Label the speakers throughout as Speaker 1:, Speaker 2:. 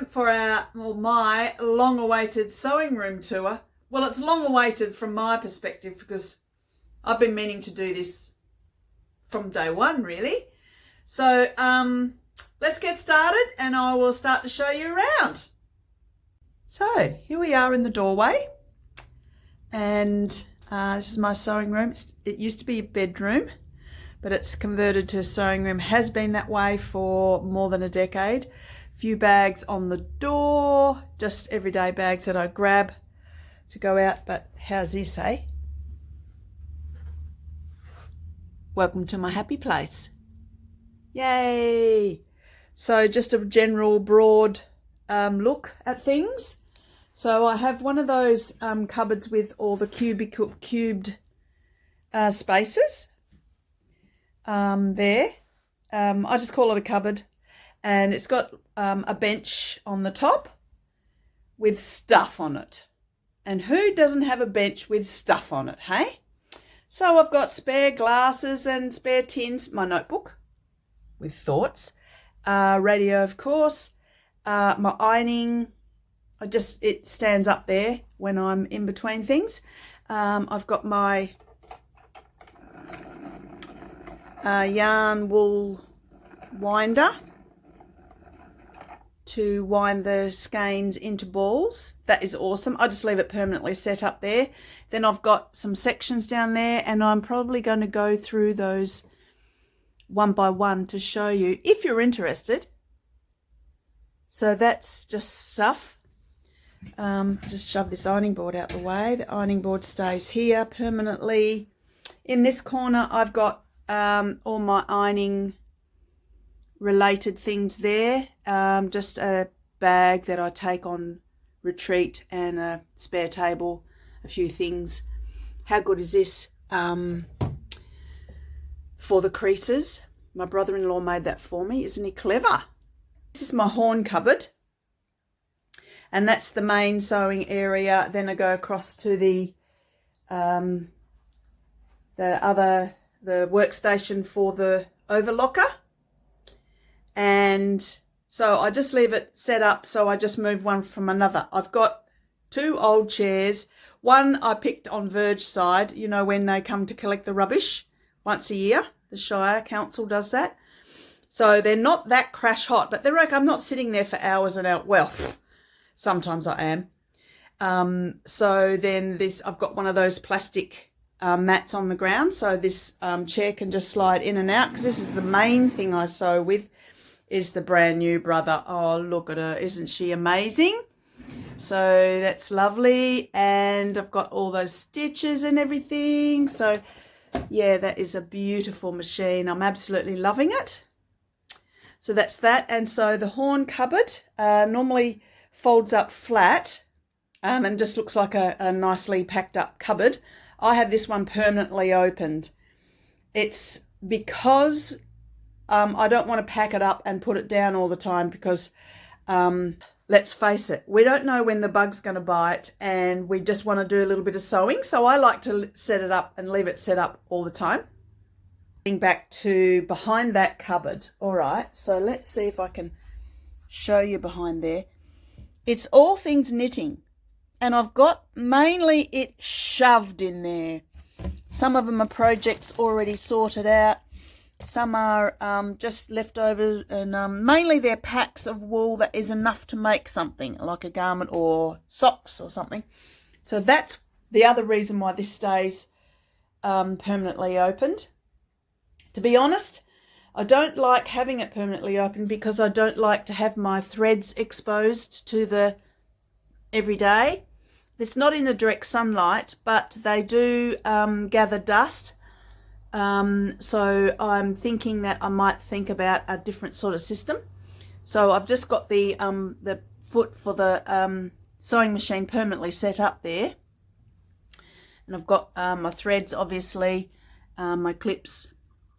Speaker 1: time for my long-awaited sewing room tour. Well, it's long-awaited from my perspective because I've been meaning to do this from day one, really. So let's get started and I will start to show you around. So here we are in the doorway, and this is my sewing room. It used to be a bedroom, but it's converted to a sewing room. Has been that way for more than a decade. A few bags on the door, just everyday bags that I grab to go out. But how's this, eh? Welcome to my happy place. Yay! So just a general broad look at things. So I have one of those cupboards with all the cubed spaces there. I just call it a cupboard, and it's got a bench on the top with stuff on it. And who doesn't have a bench with stuff on it, hey? So I've got spare glasses and spare tins, my notebook with thoughts, radio of course, my ironing. It stands up there when I'm in between things. I've got my yarn wool winder to wind the skeins into balls. That is awesome. I just leave it permanently set up there. Then I've got some sections down there, and I'm probably going to go through those one by one to show you if you're interested. So that's just stuff. Just shove this ironing board out the way. The ironing board stays here permanently. In this corner I've got all my ironing related things there. Just a bag that I take on retreat and a spare table, a few things. How good is this? For the creases. My brother-in-law made that for me. Isn't he clever? This is my horn cupboard, and that's the main sewing area. Then I go across to the workstation for the overlocker, and so I just leave it set up. So I just move one from another. I've got two old chairs. One I picked on Verge side, you know, when they come to collect the rubbish once a year. The Shire Council does that. So they're not that crash hot, but they're like, I'm not sitting there for hours and hours. Well, sometimes I am. So then I've got one of those plastic mats on the ground. So this chair can just slide in and out, because this is the main thing I sew with, is the brand new Brother. Oh, look at her. Isn't she amazing? So that's lovely. And I've got all those stitches and everything. So yeah, that is a beautiful machine. I'm absolutely loving it. So that's that. And so the horn cupboard normally folds up flat and just looks like a nicely packed up cupboard. I have this one permanently opened. It's because I don't want to pack it up and put it down all the time, because let's face it, we don't know when the bug's going to bite, and we just want to do a little bit of sewing. So I like to set it up and leave it set up all the time. Getting back to behind that cupboard. All right, so let's see if I can show you behind there. It's all things knitting, and I've got mainly it shoved in there. Some of them are projects already sorted out. Some are just leftover, and mainly they're packs of wool that is enough to make something, like a garment or socks or something. So that's the other reason why this stays permanently opened. To be honest, I don't like having it permanently open, because I don't like to have my threads exposed to the everyday. It's not in the direct sunlight, but they do gather dust. So I'm thinking that I might think about a different sort of system. So I've just got the foot for the sewing machine permanently set up there, and I've got my threads, obviously, my clips.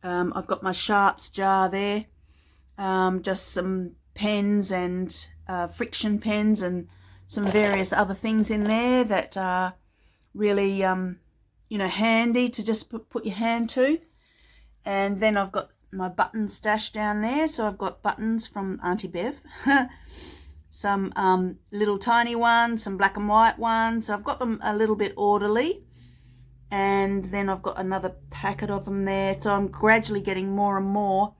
Speaker 1: I've got my sharps jar there, just some pens and friction pens and some various other things in there that are really handy to just put your hand to. And then I've got my button stash down there. So I've got buttons from Auntie Bev. some little tiny ones, some black and white ones. So I've got them a little bit orderly. And then I've got another packet of them there. So I'm gradually getting more and more.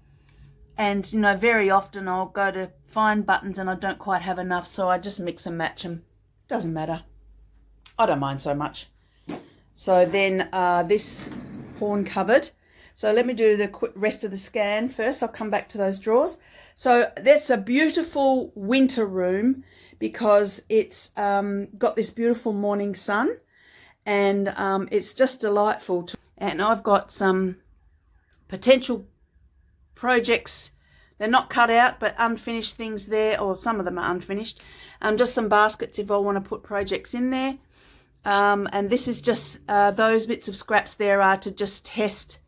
Speaker 1: And, you know, very often I'll go to find buttons and I don't quite have enough. So I just mix and match them. Doesn't matter. I don't mind so much. So then this horn cupboard. So let me do the quick rest of the scan first. I'll come back to those drawers. So that's a beautiful winter room because it's got this beautiful morning sun. And it's just delightful. And I've got some potential projects. They're not cut out, but unfinished things there, or some of them are unfinished. Just some baskets if I want to put projects in there. And this is just those bits of scraps there are to just test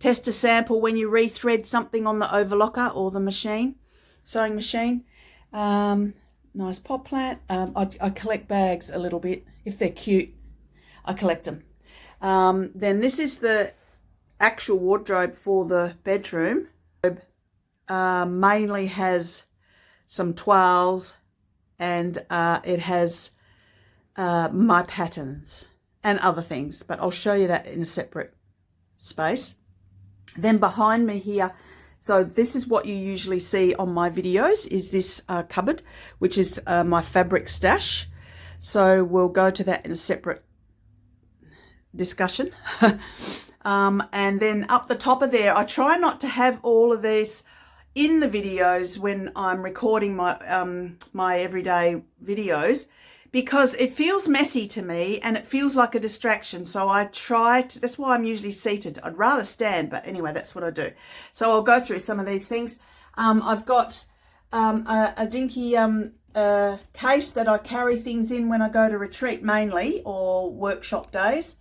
Speaker 1: a sample when you rethread something on the overlocker or the machine, sewing machine. Nice pot plant. I collect bags a little bit if they're cute. I collect them. Then this is the actual wardrobe for the bedroom. Mainly has some toiles and it has my patterns and other things, but I'll show you that in a separate space. Then behind me here, so this is what you usually see on my videos, is this cupboard, which is my fabric stash. So we'll go to that in a separate discussion. And then up the top of there, I try not to have all of these in the videos when I'm recording my my everyday videos, because it feels messy to me and it feels like a distraction. So I try to, that's why I'm usually seated. I'd rather stand, but anyway, that's what I do. So I'll go through some of these things. I've got a dinky case that I carry things in when I go to retreat mainly, or workshop days.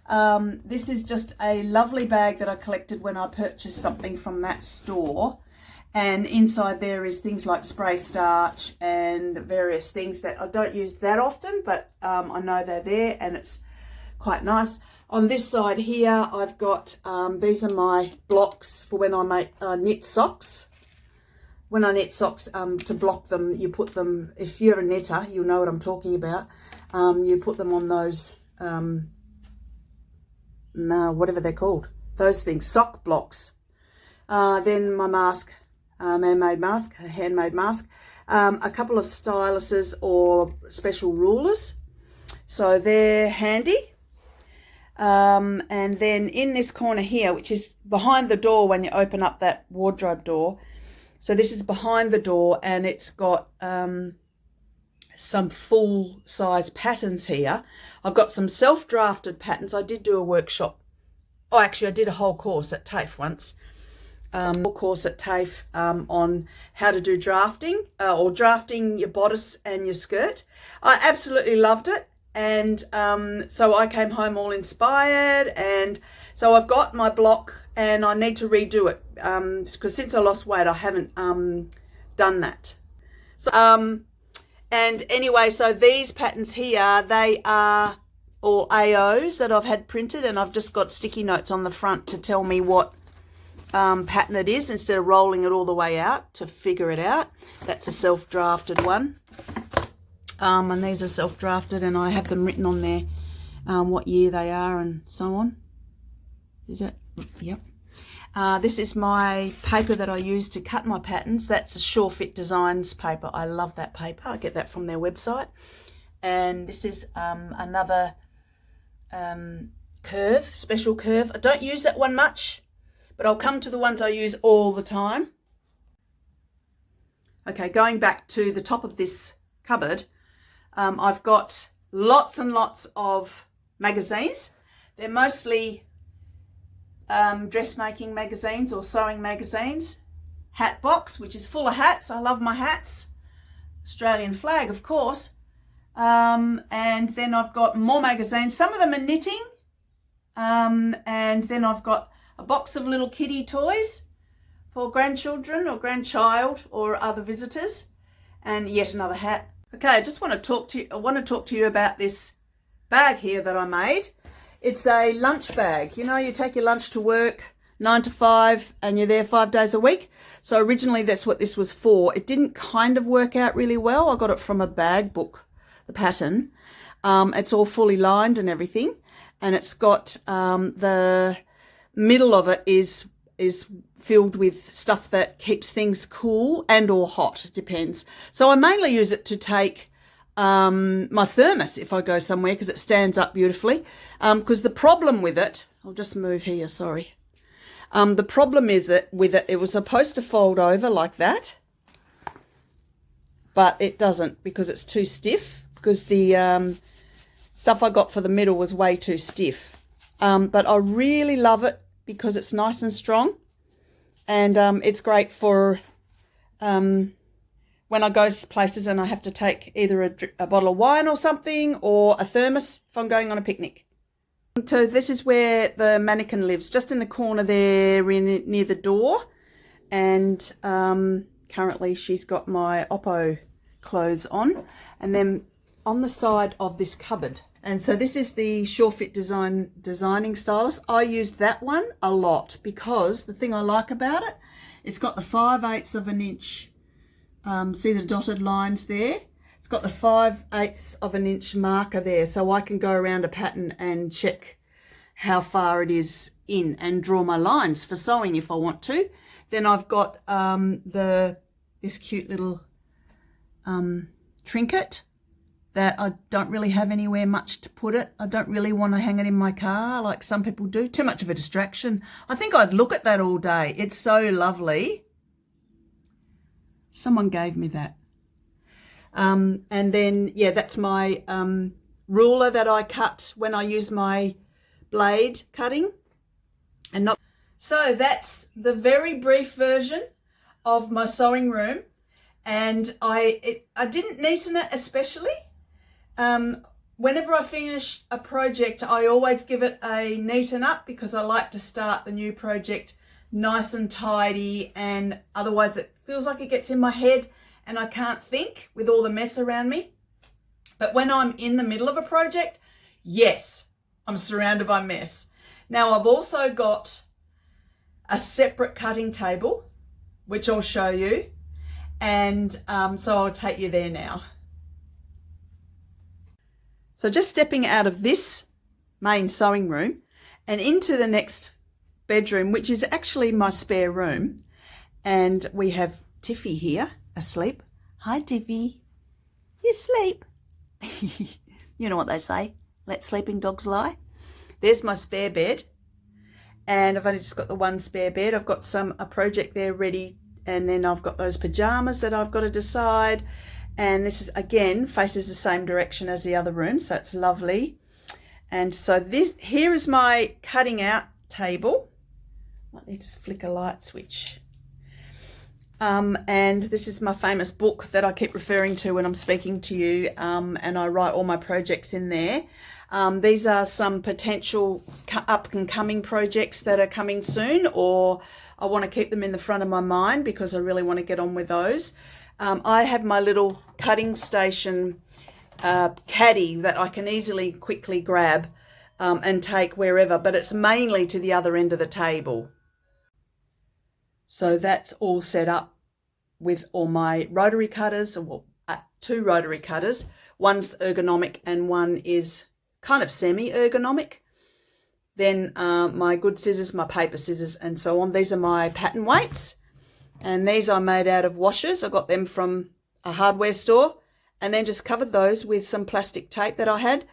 Speaker 1: This is just a lovely bag that I collected when I purchased something from that store. And inside there is things like spray starch and various things that I don't use that often, but I know they're there and it's quite nice. On this side here, I've got, these are my blocks for when I make knit socks. When I knit socks, to block them, you put them, if you're a knitter, you'll know what I'm talking about. You put them on those, whatever they're called, those things, sock blocks. Then my mask. Man-made mask, a handmade mask, a couple of styluses or special rulers, so they're handy. And then in this corner here, which is behind the door when you open up that wardrobe door, so this is behind the door and it's got some full-size patterns here. I've got some self-drafted patterns. I did do a workshop, oh actually I did a whole course at TAFE once. Course at TAFE on how to do drafting or drafting your bodice and your skirt. I absolutely loved it, and so I came home all inspired, and so I've got my block and I need to redo it because since I lost weight I haven't done that. So and anyway, so these patterns here, they are all AOs that I've had printed, and I've just got sticky notes on the front to tell me what pattern it is instead of rolling it all the way out to figure it out. That's a self-drafted one, and these are self-drafted and I have them written on there, what year they are and so on. Is it? Yep. This is my paper that I use to cut my patterns. That's a Sure Fit Designs paper. I love that paper. I get that from their website. And this is another curve, special curve. I don't use that one much, but I'll come to the ones I use all the time. Okay, going back to the top of this cupboard, I've got lots and lots of magazines. They're mostly dressmaking magazines or sewing magazines. Hat box, which is full of hats. I love my hats. Australian flag, of course. And then I've got more magazines. Some of them are knitting. And then I've got a box of little kiddie toys for grandchildren or grandchild or other visitors, and yet another hat. Okay, I just want to talk to you about this bag here that I made. It's a lunch bag. You know, you take your lunch to work, 9 to 5, and you're there 5 days a week. So originally that's what this was for. It didn't kind of work out really well. I got it from a bag book, the pattern. It's all fully lined and everything, and it's got the middle of it is filled with stuff that keeps things cool and or hot, it depends. So I mainly use it to take my thermos if I go somewhere, because it stands up beautifully. Because the problem with it, I'll just move here, sorry. The problem is it was supposed to fold over like that, but it doesn't, because it's too stiff, because the stuff I got for the middle was way too stiff. But I really love it because it's nice and strong, and it's great for when I go places and I have to take either a bottle of wine or something, or a thermos if I'm going on a picnic. So this is where the mannequin lives, just in the corner there near the door. And currently she's got my Oppo clothes on. And then on the side of this cupboard. And so this is the SureFit designing stylus. I use that one a lot because the thing I like about it, it's got the 5/8 of an inch. See the dotted lines there? It's got the 5/8 of an inch marker there, so I can go around a pattern and check how far it is in and draw my lines for sewing if I want to. Then I've got this cute little trinket that I don't really have anywhere much to put it. I don't really want to hang it in my car like some people do. Too much of a distraction. I think I'd look at that all day. It's so lovely. Someone gave me that. And then, yeah, that's my ruler that I cut when I use my blade cutting. So that's the very brief version of my sewing room. And I didn't neaten it especially. Whenever I finish a project, I always give it a neaten up, because I like to start the new project nice and tidy, and otherwise it feels like it gets in my head and I can't think with all the mess around me. But when I'm in the middle of a project, yes, I'm surrounded by mess. Now I've also got a separate cutting table, which I'll show you. And so I'll take you there now. So just stepping out of this main sewing room and into the next bedroom, which is actually my spare room. And we have Tiffy here asleep. Hi, Tiffy. You sleep? You know what they say, let sleeping dogs lie. There's my spare bed. And I've only just got the one spare bed. I've got a project there ready. And then I've got those pajamas that I've got to decide. And this is, again, faces the same direction as the other room. So it's lovely. And so here is my cutting out table. Might need to flick a light switch. And this is my famous book that I keep referring to when I'm speaking to you. And I write all my projects in there. These are some potential up and coming projects that are coming soon, or I want to keep them in the front of my mind because I really want to get on with those. I have my little cutting station caddy that I can easily quickly grab and take wherever, but it's mainly to the other end of the table. So that's all set up with all my rotary cutters, well, 2 rotary cutters. One's ergonomic and one is kind of semi-ergonomic. Then my good scissors, my paper scissors, and so on. These are my pattern weights. And these are made out of washers. I got them from a hardware store, and then just covered those with some plastic tape that I had.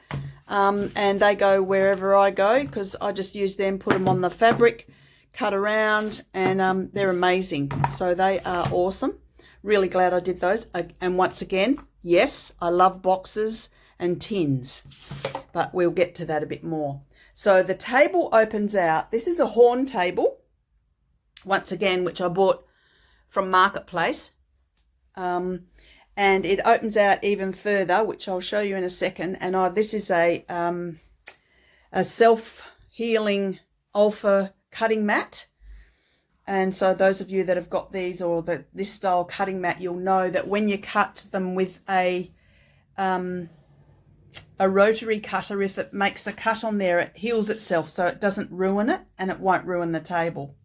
Speaker 1: And they go wherever I go, because I just use them, put them on the fabric, cut around, and they're amazing. So they are awesome. Really glad I did those. And once again, yes, I love boxes and tins, but we'll get to that a bit more. So the table opens out. This is a horn table, once again, which I bought from Marketplace. And it opens out even further, which I'll show you in a second. And this is a self-healing alpha cutting mat. And so those of you that have got these or this style cutting mat, you'll know that when you cut them with a a rotary cutter. If it makes a cut on there, it heals itself so it doesn't ruin it, and it won't ruin the table.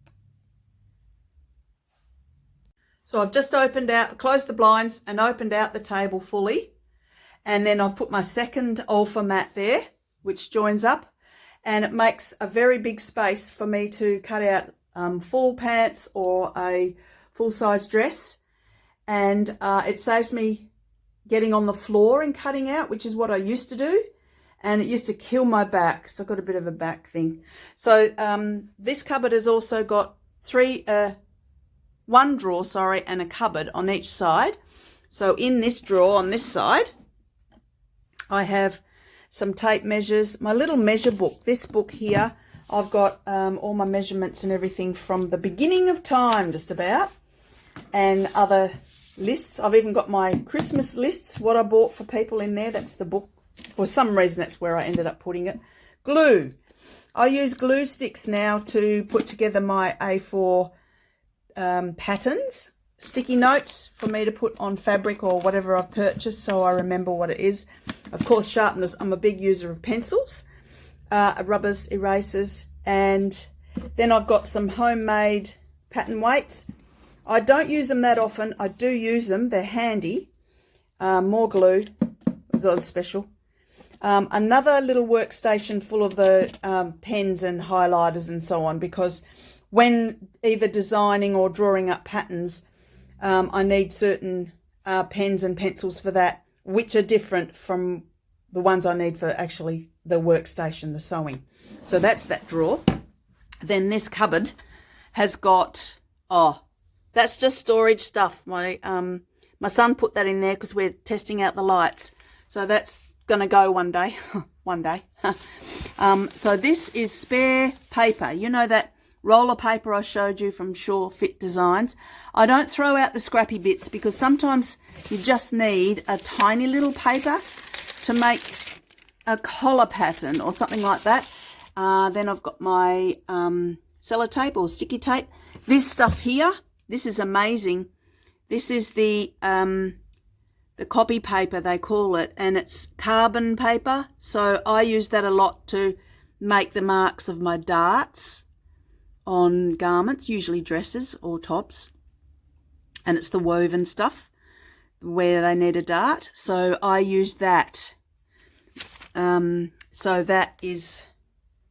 Speaker 1: So I've just closed the blinds and opened out the table fully. And then I've put my second alpha mat there, which joins up, and it makes a very big space for me to cut out full pants or a full-size dress. And it saves me getting on the floor and cutting out, which is what I used to do. And it used to kill my back, so I've got a bit of a back thing. So this cupboard has also got one drawer, and a cupboard on each side. So in this drawer on this side, I have some tape measures, my little measure book. This book here, I've got all my measurements and everything from the beginning of time, just about, and other lists. I've even got my Christmas lists, what I bought for people in there. That's the book. For some reason, that's where I ended up putting it. Glue. I use glue sticks now to put together my A4 patterns. Sticky notes for me to put on fabric or whatever I've purchased, so I remember what it is. Of course, sharpeners. I'm a big user of pencils, rubbers, erasers, and then I've got some homemade pattern weights. I don't use them that often. I do use them. They're handy. More glue. It's all special. Another little workstation full of the pens and highlighters and so on, because when either designing or drawing up patterns, I need certain pens and pencils for that, which are different from the ones I need for actually the workstation, the sewing. So that's that drawer. Then this cupboard has got, that's just storage stuff. My son put that in there because we're testing out the lights. So that's going to go one day. One day. So this is spare paper. You know that roller paper I showed you from Sure Fit Designs? I don't throw out the scrappy bits because sometimes you just need a tiny little paper to make a collar pattern or something like that. Then I've got my sellotape or sticky tape. This stuff here, this is amazing. This is the copy paper, they call it, and it's carbon paper. So I use that a lot to make the marks of my darts on garments, usually dresses or tops. And it's the woven stuff where they need a dart. So I use that. So that is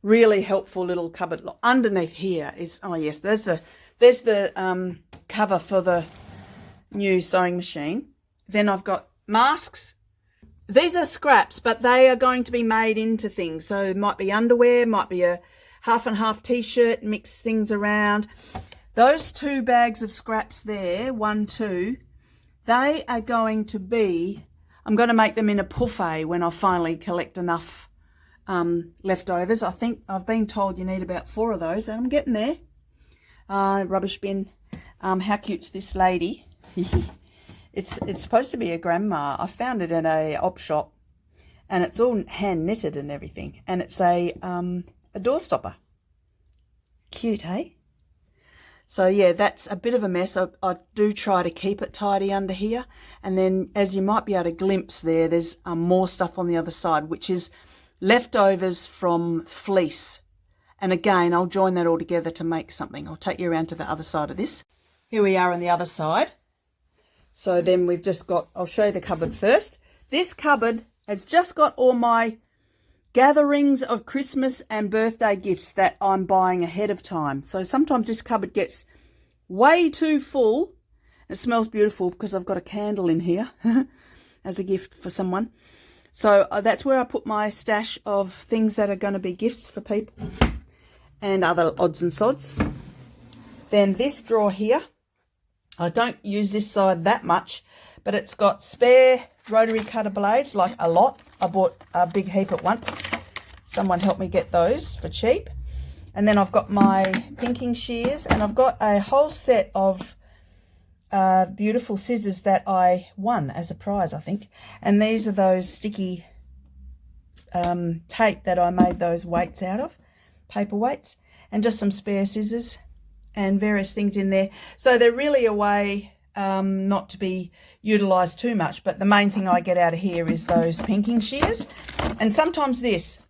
Speaker 1: really helpful little cupboard. Underneath here is, oh yes, there's the cover for the new sewing machine. Then I've got masks. These are scraps, but they are going to be made into things. So it might be underwear, might be a half and half t-shirt, mix things around. Those 2 bags of scraps there, 1, 2, they are going to be, I'm going to make them in a buffet when I finally collect enough leftovers. I think I've been told you need about 4 of those, and I'm getting there. Rubbish bin. How cute's this lady? It's supposed to be a grandma. I found it in a op shop, and it's all hand knitted and everything, and it's a door stopper. Cute, hey? So yeah, that's a bit of a mess. I do try to keep it tidy under here, and then as you might be able to glimpse there's more stuff on the other side, which is leftovers from fleece. And again, I'll join that all together to make something. I'll take you around to the other side of this. Here we are on the other side. So then we've just got, I'll show you the cupboard first. This cupboard has just got all my gatherings of Christmas and birthday gifts that I'm buying ahead of time. So sometimes this cupboard gets way too full. It smells beautiful because I've got a candle in here as a gift for someone. So that's where I put my stash of things that are going to be gifts for people and other odds and sods. Then this drawer here, I don't use this side that much, but it's got spare rotary cutter blades, like a lot. I bought a big heap at once. Someone helped me get those for cheap. And then I've got my pinking shears, and I've got a whole set of beautiful scissors that I won as a prize, I think. And these are those sticky tape that I made those weights out of, paper weights, and just some spare scissors and various things in there. So they're really a way not to be utilised too much, but the main thing I get out of here is those pinking shears. And sometimes this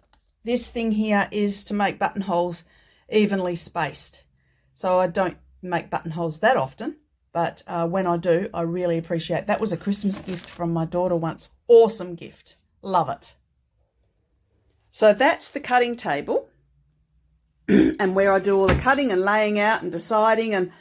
Speaker 1: thing here is to make buttonholes evenly spaced. So I don't make buttonholes that often, but when I do, I really appreciate it. That was a Christmas gift from my daughter once. Awesome gift. Love it. So that's the cutting table and where I do all the cutting and laying out and deciding. And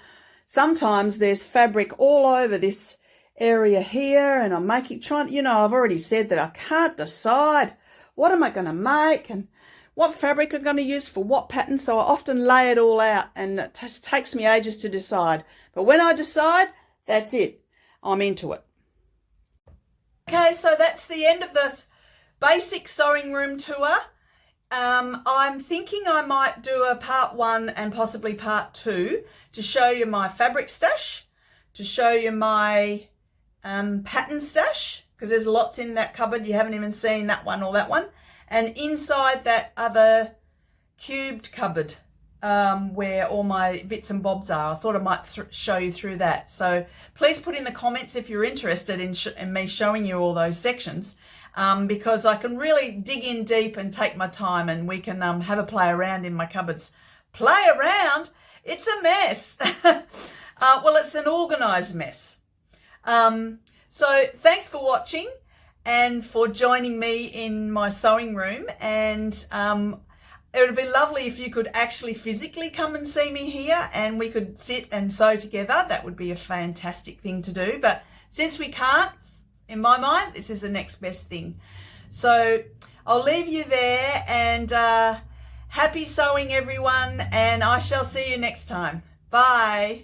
Speaker 1: sometimes there's fabric all over this area here, and I'm I've already said that I can't decide what am I going to make and what fabric I'm going to use for what pattern. So I often lay it all out, and it just takes me ages to decide. But when I decide, that's it. I'm into it. Okay, so that's the end of this basic sewing room tour. I'm thinking I might do a part 1 and possibly part 2 to show you my fabric stash, to show you my pattern stash, because there's lots in that cupboard. You haven't even seen that one or that one. And inside that other cubed cupboard where all my bits and bobs are. I thought I might show you through that. So please put in the comments if you're interested in me showing you all those sections, because I can really dig in deep and take my time, and we can have a play around in my cupboards. Play around? It's a mess. Well, it's an organised mess. So thanks for watching and for joining me in my sewing room, and it would be lovely if you could actually physically come and see me here and we could sit and sew together. That would be a fantastic thing to do, but since we can't, in my mind, this is the next best thing. So I'll leave you there, and happy sewing everyone, and I shall see you next time. Bye.